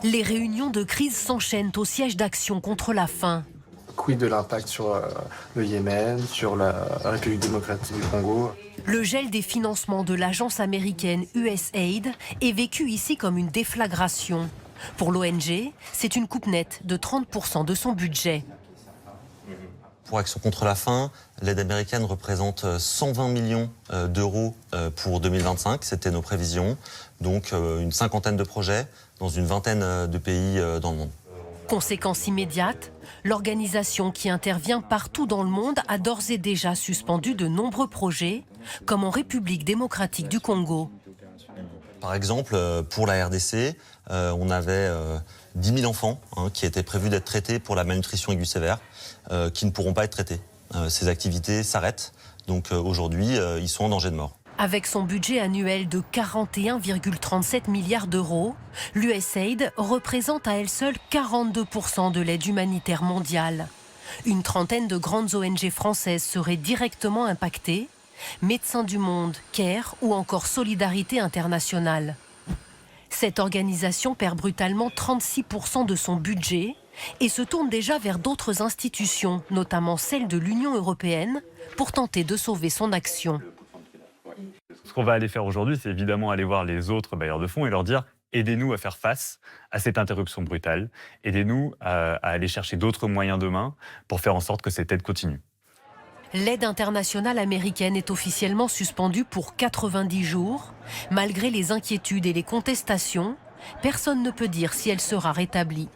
Les réunions de crise s'enchaînent au siège d'Action contre la faim. Quid de l'impact sur le Yémen, sur la République démocratique du Congo? Le gel des financements de l'agence américaine USAID est vécu ici comme une déflagration. Pour l'ONG, c'est une coupe nette de 30% de son budget. Pour Action contre la faim, l'aide américaine représente 120 millions d'euros pour 2025, c'était nos prévisions. Donc une cinquantaine de projets dans une vingtaine de pays dans le monde. Conséquence immédiate, l'organisation qui intervient partout dans le monde a d'ores et déjà suspendu de nombreux projets, comme en République démocratique du Congo. Par exemple, pour la RDC, on avait 10 000 enfants qui étaient prévus d'être traités pour la malnutrition aiguë sévère, qui ne pourront pas être traités. Ces activités s'arrêtent, donc aujourd'hui, ils sont en danger de mort. Avec son budget annuel de 41,37 milliards d'euros, l'USAID représente à elle seule 42% de l'aide humanitaire mondiale. Une trentaine de grandes ONG françaises seraient directement impactées, Médecins du Monde, CARE ou encore Solidarité Internationale. Cette organisation perd brutalement 36% de son budget et se tourne déjà vers d'autres institutions, notamment celle de l'Union européenne, pour tenter de sauver son action. Ce qu'on va aller faire aujourd'hui, c'est évidemment aller voir les autres bailleurs de fonds et leur dire « aidez-nous à faire face à cette interruption brutale, aidez-nous à aller chercher d'autres moyens demain pour faire en sorte que cette aide continue ». L'aide internationale américaine est officiellement suspendue pour 90 jours. Malgré les inquiétudes et les contestations, personne ne peut dire si elle sera rétablie.